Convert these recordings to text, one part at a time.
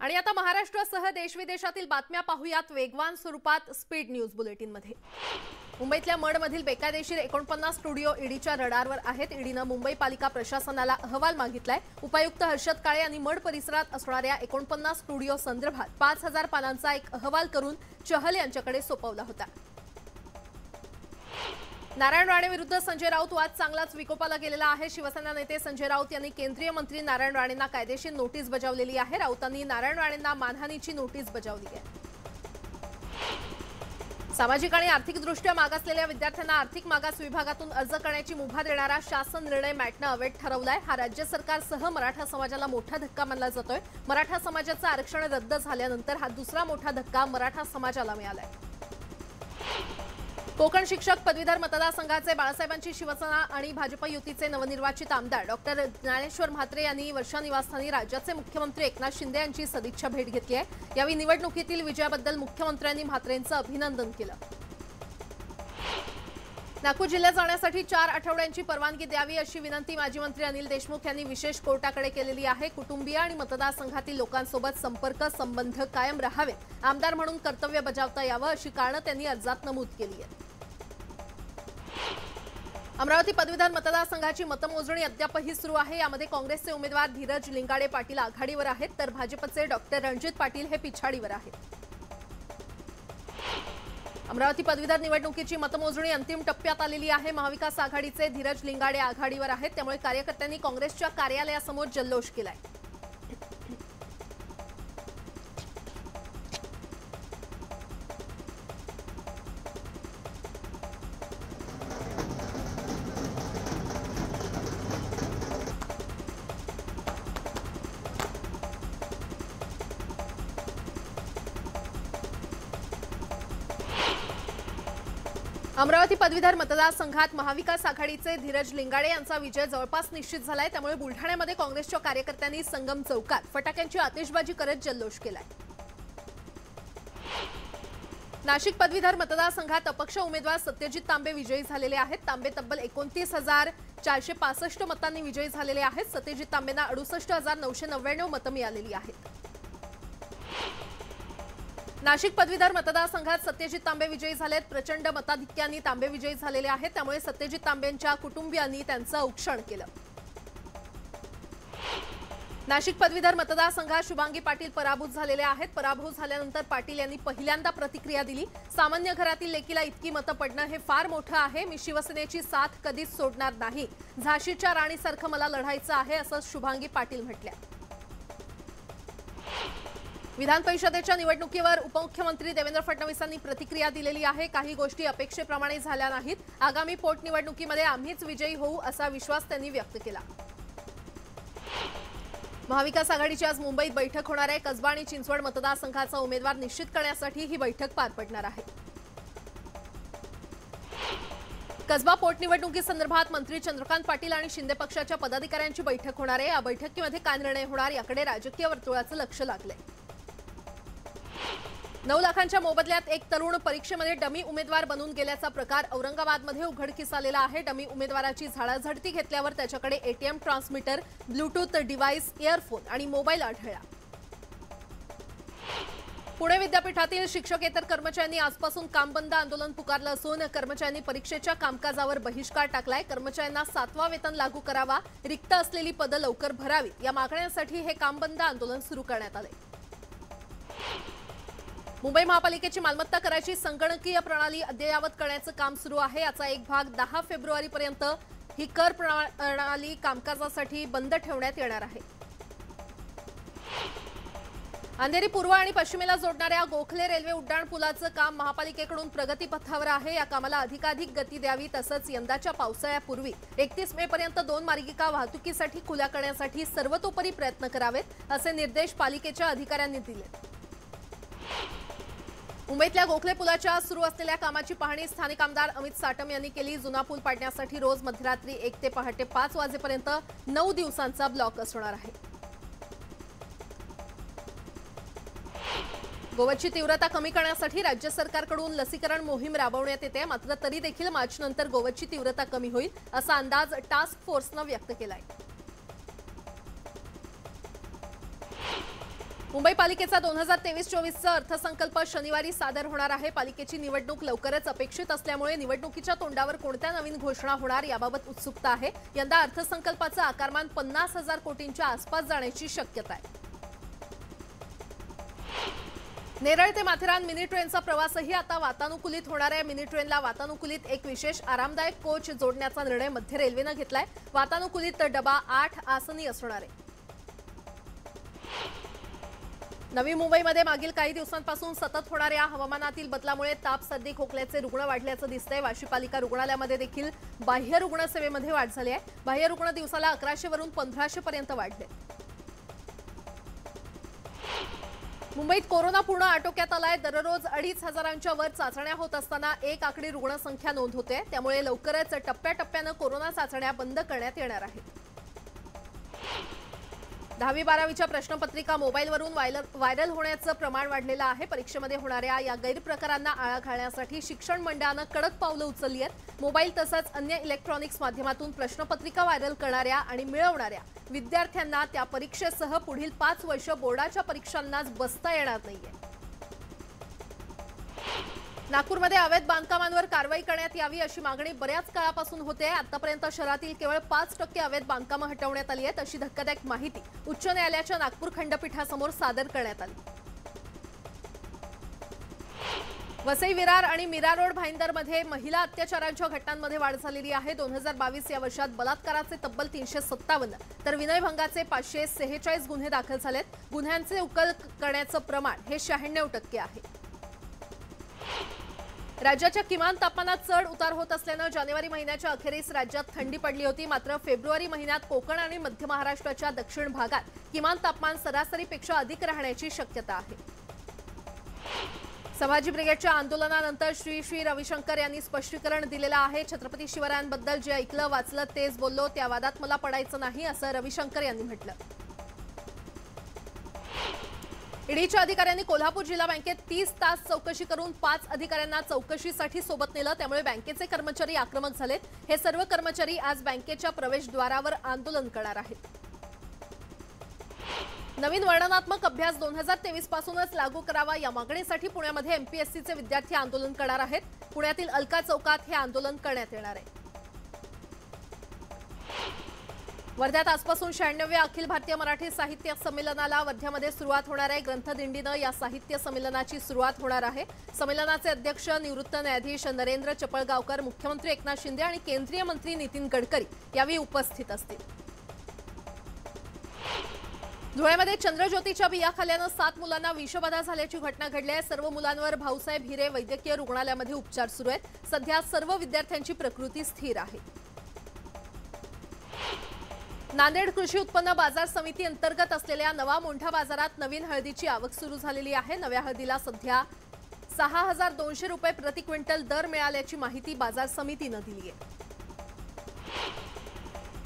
आणि आता महाराष्ट्रासह देशविदेशातील बातम्या पाहूयात वेगवान स्वरूपात स्पीड न्यूज बुलेटिन मध्ये। मुंबईतल्या मडमधील बेकायदेशीर 49 स्टुडिओ ईडीच्या रडारवर आहेत। ईडीने मुंबई पालिका प्रशासनाला अहवाल मागितलाय। उपायुक्त हर्षद काळे यांनी मड परिसरात असणाऱ्या 49 स्टुडिओ संदर्भात 5000 पानांचा एक अहवाल करून चहल यांच्याकडे सोपवला होता। नारायण राणे विरुद्ध संजय राऊत वाद चांगलाच विकोपाला गेलेला आहे। शिवसेना नेते संजय राऊत यांनी केंद्रीय मंत्री नारायण राणेंना कायदेशीर नोटीस बजावलेली आहे। राऊतांनी नारायण राणेंना मानहानीची नोटीस बजावली आहे। सामाजिक आणि आर्थिकदृष्ट्या मागासलेल्या विद्यार्थ्यांना आर्थिक मागास विभागातून अर्ज करण्याची मुभा देणारा शासन निर्णय मॅटने अवैध ठरवलाय। हा राज्य सरकारसह मराठा समाजाला मोठा धक्का मानला जातोय। मराठा समाजाचं आरक्षण रद्द झाल्यानंतर हा दुसरा मोठा धक्का मराठा समाजाला मिळालाय। कोकण शिक्षक पदवीधर मतदारसंघाचे बाळासाहेबांची शिवसेना आणि भाजप युतीचे नवनिर्वाचित आमदार डॉक्टर ज्ञानेश्वर म्हात्रे यांनी वर्षा निवासस्थानी राज्याचे मुख्यमंत्री एकनाथ शिंदे यांची सदिच्छा भेट घेतली आहे। यावेळी निवडणुकीतील विजयाबद्दल मुख्यमंत्र्यांनी म्हात्रेंचं अभिनंदन केलं। नागपूर जिल्ह्यात जाण्यासाठी 4 आठवड्यांची परवानगी द्यावी अशी विनंती माजी मंत्री अनिल देशमुख यांनी विशेष कोर्टाकडे केलेली आहे। कुटुंबीय आणि मतदारसंघातील लोकांसोबत संपर्क संबंध कायम राहावेत, आमदार म्हणून कर्तव्य बजावता यावं अशी कारणं त्यांनी अर्जात नमूद केली आहेत। अमरावती पदवीधर मतदारसंघाची मतमोजणी अद्यापही सुरू आहे। यामध्ये काँग्रेसचे उमेदवार धीरज लिंगाडे पाटील आघाडीवर आहेत, तर भाजपचे डॉक्टर रणजित पाटील हे पिछाडीवर आहेत। अमरावती पदवीधर निवडणुकीची मतमोजणी अंतिम टप्प्यात आलेली आहे। महाविकास आघाडीचे धीरज लिंगाडे आघाडीवर आहेत, त्यामुळे कार्यकर्त्यांनी काँग्रेसच्या कार्यालयासमोर जल्लोष केलाय। अमरावती पदवीधर मतदारसंघात महाविकास आघाडीचे धीरज लिंगाडे यांचा विजय जवळपास निश्चित झालाय, त्यामुळे बुलढाण्यामध्ये काँग्रेसच्या कार्यकर्त्यांनी संगम चौकात फटाक्यांची आतिषबाजी करत जल्लोष केलाय। नाशिक पदवीधर मतदारसंघात अपक्ष उमेदवार सत्यजित तांबे विजयी झालेले आहेत। तांबे तब्बल 29,465 मतांनी विजयी झालेले आहेत। सत्यजित तांबेंना 68,999 मतं मिळालेली आहेत। नाशिक पदवीधर मतदारसंघात सत्यजित तांबे विजयी झालेत। प्रचंड मताधिक्याने तांबे विजयी झालेले आहेत, त्यामुळे सत्यजित तांबेंच्या कुटुंबियांनी त्यांचं औक्षण केलं। नाशिक पदवीधर मतदारसंघात शुभांगी पाटील पराभूत झालेले आहेत। पराभूत झाल्यानंतर पाटील यांनी पहिल्यांदा प्रतिक्रिया दिली। सामान्य घरातील लेकीला इतकी मतं पडणं हे फार मोठं आहे। मी शिवसेनेची साथ कधीच सोडणार नाही। झाशीच्या राणीसारखं मला लढायचं आहे, असं शुभांगी पाटील म्हटल्या। विधान परिषदेच्या निवडणुकीवर उपमुख्यमंत्री देवेंद्र फडणवीसांनी प्रतिक्रिया दिलेली आहे। काही गोष्टी अपेक्षेप्रमाणे झाल्या नाहीत। आगामी पोटनिवडणुकीमध्ये आम्हीच विजयी होऊ असा विश्वास त्यांनी व्यक्त केला। महाविकास आघाडीची आज मुंबईत बैठक होणार आहे। कसबा आणि चिंचवड मतदारसंघाचा उमेदवार निश्चित करण्यासाठी ही बैठक पार पडणार आहे। कसबा पोटनिवडणुकीसंदर्भात मंत्री चंद्रकांत पाटील आणि शिंदे पक्षाच्या पदाधिकाऱ्यांची बैठक होणार आहे। या बैठकीमध्ये काय निर्णय होणार याकडे राजकीय वर्तुळाचं लक्ष लागलंय। 9 लाखांच्या मोबदल्यात एक तरुण परीक्षेमध्ये डमी उमेदवार बनून गेल्याचा प्रकार औरंगाबादमध्ये उघडकीस आलेला आहे। डमी उमेदवाराची झाडाझडती घेतल्यावर त्याच्याकडे ATM transmitter, Bluetooth device, earphone आणि मोबाईल आढळला। पुणे विद्यापीठातील शिक्षकेतर कर्मचाऱ्यांनी आजपासून काम बंद आंदोलन पुकारलं असून कर्मचाऱ्यांनी परीक्षेच्या कामकाजावर बहिष्कार टाकलाय। कर्मचाऱ्यांना 7वा वेतन लागू करावा, रिक्त असलेली पदं लवकर भरावीत या मागण्यांसाठी हे काम बंद आंदोलन सुरू करण्यात आले। मुंबई महापालिकेची मालमत्ता कराची संगणकीय प्रणाली अद्ययावत करण्याचं काम सुरू आहे। याचा एक भाग 10 फेब्रुवारीपर्यंत ही कर प्रणाली कामकाजासाठी बंद ठेवण्यात येणार आहे। अंधेरी पूर्व आणि पश्चिमेला जोडणाऱ्या गोखले रेल्वे उड्डाण पुलाचं काम महापालिकेकडून प्रगतीपथावर आहे। या कामाला अधिकाधिक गती द्यावी, तसंच यंदाच्या पावसाळ्यापूर्वी 31 मे पर्यंत 2 मार्गिका वाहतुकीसाठी खुल्या करण्यासाठी सर्वतोपरी प्रयत्न करावेत, असे निर्देश पालिकेच्या अधिकाऱ्यांनी दिले। मुंबईतल्या गोखले पुलाच्या सुरू असलेल्या कामाची पाहणी स्थानिक आमदार अमित साटम यांनी केली। जुना पूल पाडण्यासाठी रोज मध्यरात्री 1 ते पहाटे 5 वाजेपर्यंत 9 दिवसांचा ब्लॉक असणार आहे। गोवरची तीव्रता कमी करण्यासाठी राज्य सरकारकडून लसीकरण मोहीम राबवण्यात येते, मात्र तरी देखील मार्चनंतर गोवरची तीव्रता कमी होईल असा अंदाज टास्क फोर्सने व्यक्त केलाय। मुंबई पालिकेचा 2023-24चा अर्थसंकल्प शनिवारी सादर होणार आहे। पालिकेची निवडणूक लवकरच अपेक्षित असल्यामुळे निवडणुकीच्या तोंडावर कोणत्या नवीन घोषणा होणार याबाबत उत्सुकता आहे। यंदा अर्थसंकल्पाचं आकारमान 50,000 कोटींच्या आसपास जाण्याची शक्यता आहे। नेरळ ते माथेरान मिनी ट्रेनचा प्रवासही आता वातानुकूलित होणार आहे। मिनी ट्रेनला वातानुकूलित एक विशेष आरामदायक कोच जोडण्याचा निर्णय मध्य रेल्वेने घेतलाय। वातानुकूलित डबा 8 आसनी असणार आहे। नवी मुंबईमध्ये मागील काही दिवसांपासून सतत होणाऱ्या हवामानातील बदलामुळे ताप, सर्दी, खोकल्याचे रुग्ण वाढल्याचं दिसतंय। वाशी पालिका रुग्णालयामध्ये देखील बाह्य रुग्णसेवेमध्ये वाढ झाली आहे। बाह्य रुग्ण दिवसाला 1100 वरून 1500 पर्यंत वाढले। मुंबईत कोरोना पूर्ण आटोक्यात आलाय। दररोज 2500च्या वर चाचण्या होत असताना एक आकडी रुग्णसंख्या नोंद होते। त्यामुळे लवकरच टप्प्याटप्प्याने कोरोना चाचण्या बंद करण्यात येणार आहेत। 10वी-12वीच्या प्रश्नपत्रिका मोबाईलवरून व्हायरल होण्याचं प्रमाण वाढलेलं आहे। परीक्षेमध्ये होणाऱ्या या गैरप्रकारांना आळा घालण्यासाठी शिक्षण मंडळानं कडक पावलं उचलली आहेत। मोबाईल तसंच अन्य इलेक्ट्रॉनिक्स माध्यमातून प्रश्नपत्रिका व्हायरल करणाऱ्या आणि मिळवणाऱ्या विद्यार्थ्यांना त्या परीक्षेसह पुढील 5 वर्ष बोर्डाच्या परीक्षांनाच बसता येणार नाहीये। नागपूरमध्ये अवैध बांधकामांवर कारवाई करण्यात यावी अशी मागणी बऱ्याच काळापासून होते। आतापर्यंत शहरातील केवळ 5% अवैध बांधकामं हटवण्यात आली आहेत अशी धक्कादायक माहिती उच्च न्यायालयाच्या नागपूर खंडपीठासमोर सादर करण्यात आली। वसई विरार आणि मीरा रोड भाईंदरमध्ये महिला अत्याचारांच्या घटनांमध्ये वाढ झालेली आहे। 2022 या वर्षात बलात्काराचे तब्बल 357 तर विनयभंगाचे 546 गुन्हे दाखल झालेत। गुन्ह्यांचे उकल करण्याचं प्रमाण हे 96% आहे। राज्याच्या किमान तापमानात चढ उतार होत असल्याने जानेवारी महिन्याच्या अखेरीस राज्यात थंडी पडली होती। मात्र फेब्रुवारी महिन्यात कोकण आणि मध्य महाराष्ट्राच्या दक्षिण भागात किमान तापमान सरासरीपेक्षा अधिक राहण्याची शक्यता आहे। संभाजी ब्रिगेडच्या आंदोलनानंतर श्री रविशंकर यांनी स्पष्टीकरण दिलेलं आहे। छत्रपती शिवरायांबद्दल जे ऐकलं वाचलं तेच बोललो, त्या वादात मला पडायचं नाही असं रविशंकर यांनी म्हटलं। ईडीच्या अधिकाऱ्यांनी कोल्हापूर जिल्हा बँकेत 30 तास चौकशी करून 5 अधिकाऱ्यांना चौकशीसाठी सोबत नेलं। त्यामुळे बँकेचे कर्मचारी आक्रमक झालेत। हे सर्व कर्मचारी आज बँकेच्या प्रवेशद्वारावर आंदोलन करणार आहेत। नवीन वर्णनात्मक अभ्यास 2023 पासूनच लागू करावा या मागणीसाठी पुण्यामध्ये एमपीएससीचे विद्यार्थी आंदोलन करणार आहेत। पुण्यातील अलका चौकात हे आंदोलन करण्यात येणार आहे। वर्ध्यात आजपासून 96व्या अखिल भारतीय मराठी साहित्य संमेलनाला वर्ध्यामध्ये सुरुवात होणार आहे। ग्रंथदिंडीनं या साहित्य संमेलनाची सुरुवात होणार आहे। संमेलनाचे अध्यक्ष निवृत्त न्यायाधीश नरेंद्र चपळगावकर, मुख्यमंत्री एकनाथ शिंदे आणि केंद्रीय मंत्री नितीन गडकरी यावेळी उपस्थित असतील। धुळ्यामध्ये चंद्रज्योतीच्या बिया खाल्ल्यानं 7 मुलांना विषबाधा झाल्याची घटना घडली आहे। सर्व मुलांवर भाऊसाहेब हिरे वैद्यकीय रुग्णालयामध्ये उपचार सुरू आहेत। सध्या सर्व विद्यार्थ्यांची प्रकृती स्थिर आहे। नांदेड कृषी उत्पन्न बाजार समिती अंतर्गत असलेल्या नवा मोंढा बाजारात नवीन हळदीची आवक सुरू झालेली आहे। नव्या हळदीला सध्या 6200 रुपये प्रति क्विंटल दर मिळाल्याची माहिती बाजार समितीने दिली आहे।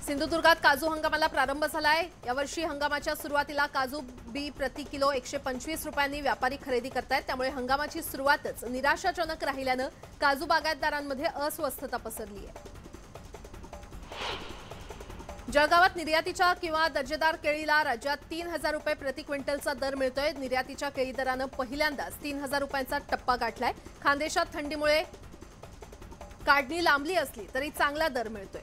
सिंधुदुर्गात काजू हंगामाला प्रारंभ झालाय। यावर्षी हंगामाच्या सुरुवातीला काजू बी प्रति किलो 125 रुपयांनी व्यापारी खरेदी करतायत। त्यामुळे हंगामाची सुरुवातच निराशाजनक राहिल्यानं काजू बागायतदारांमध्ये अस्वस्थता पसरली आहे। जळगावात निर्यातीच्या किंवा दर्जेदार केळीला राज्यात 3000 रुपये प्रति क्विंटलचा दर मिळतोय। निर्यातीच्या केळी दरानं पहिल्यांदाच 3000 रुपयांचा टप्पा गाठलाय। खानदेशात थंडीमुळे काढणी लांबली असली तरी चांगला दर मिळतोय।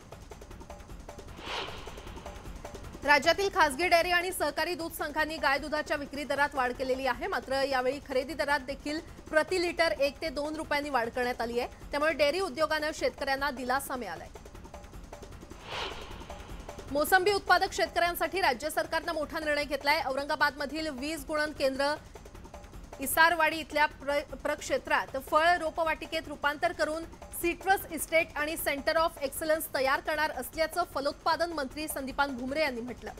राज्यातील खासगी डेअरी आणि सहकारी दूध संघांनी गाय दुधाच्या विक्री दरात वाढ केलेली आहे। मात्र यावेळी खरेदी दरात देखील प्रति लिटर 1 ते 2 रुपयांनी वाढ करण्यात आली आहे। त्यामुळे डेअरी उद्योगानं शेतकऱ्यांना दिलासा मिळालाय। मोसंबी उत्पादक शेतकऱ्यांसाठी राज्य सरकारनं मोठा निर्णय घेतलाय। औरंगाबादमधील वीज गुणन केंद्र इसारवाडी इथल्या प्रक्षेत्रात फळ रोपवाटिकेत रूपांतर करून सिट्रस इस्टेट आणि सेंटर ऑफ एक्सलन्स तयार करणार असल्याचं फलोत्पादन मंत्री संदीपान भुमरे यांनी म्हटलं।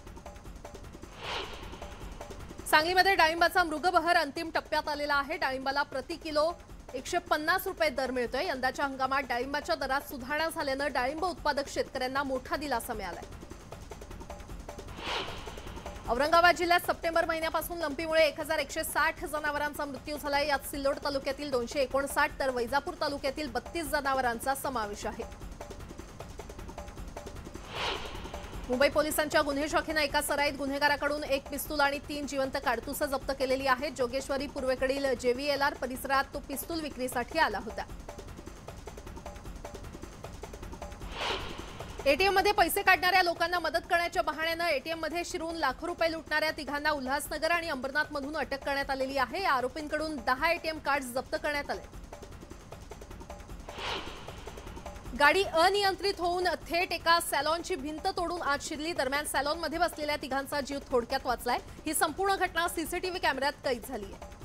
सांगलीमध्ये डाळिंबाचा मृगबहर अंतिम टप्प्यात आलेला आहे। डाळिंबाला प्रति किलो 150 रुपये दर मिळतोय। यंदाच्या हंगामात डाळिंबाच्या दरात सुधारणा झाल्यानं डाळिंब उत्पादक शेतकऱ्यांना मोठा दिलासा मिळालाय। औरंगाबाद जिल्ह्यात सप्टेंबर महिन्यापासून लंपीमुळे 1160 जनावरांचा मृत्यू झालाय। यात सिल्लोड तालुक्यातील 259 तर वैजापूर तालुक्यातील 32 जनावरांचा समावेश आहे। मुंबई पोलिसांच्या गुन्हे शाखेने एका सराईत गुन्हेगाराकडून एक पिस्तूल आणि 3 जिवंत काडतुसं जप्त केलेली आहेत। जोगेश्वरी पूर्वेकडील JVLR परिसरात तो पिस्तूल विक्रीसाठी आला होता। एटीएम मध्ये पैसे काढणाऱ्या लोकांना मदत करण्याच्या बहाण्याने एटीएम मध्ये शिरून लाखो रुपये लुटणाऱ्या तिघांना उल्हासनगर आणि अंबरनाथ मधून अटक करण्यात आलेली आहे। या आरोपींकडून 10 एटीएम कार्ड्स जप्त करण्यात आले। गाडी अनियंत्रित होऊन थेट एका सॅलॉनची भिंत तोडून आत शिरली। दरम्यान सॅलॉनमध्ये बसलेल्या तिघांचा जीव थोडक्यात वाचलाय। ही संपूर्ण घटना सीसीटीव्ही कॅमेऱ्यात कैद झाली आहे।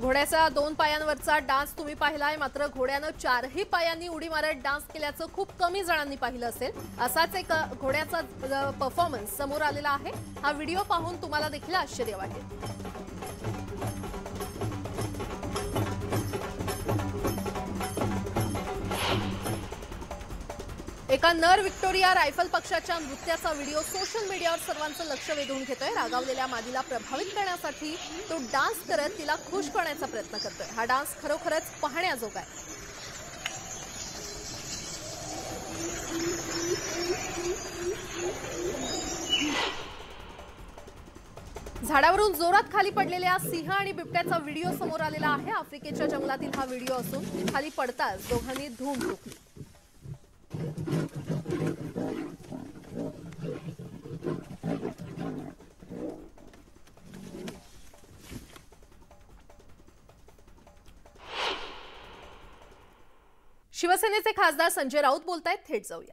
घोड्याचा 2 पायांवरचा डान्स तुम्ही पाहिलाय, मात्र घोड्यानं 4ही पायांनी उडी मारत डान्स केल्याचं खूप कमी जणांनी पाहिलं असेल। असाच एक घोड्याचा परफॉर्मन्स समोर आलेला आहे। हा व्हिडिओ पाहून तुम्हाला देखील आश्चर्य वाटेल। एका नर व्हिक्टोरिया रायफल पक्षाच्या नृत्याचा व्हिडिओ सोशल मीडियावर सर्वांचं लक्ष वेधून घेतोय। रागावलेल्या मादीला प्रभावित करण्यासाठी तो डान्स करत तिला खुश करण्याचा प्रयत्न करतोय। हा डान्स खरोखरच पाहण्याजोगा आहे। झाडावरून जोरात खाली पडलेल्या सिंह आणि बिबट्याचा व्हिडिओ समोर आलेला आहे। आफ्रिकेच्या जंगलातील हा व्हिडिओ असून खाली पडताच दोघांनी धूम ठोकली। शिवसेनेचे खासदार संजय राऊत बोलतायत, थेट जाऊया।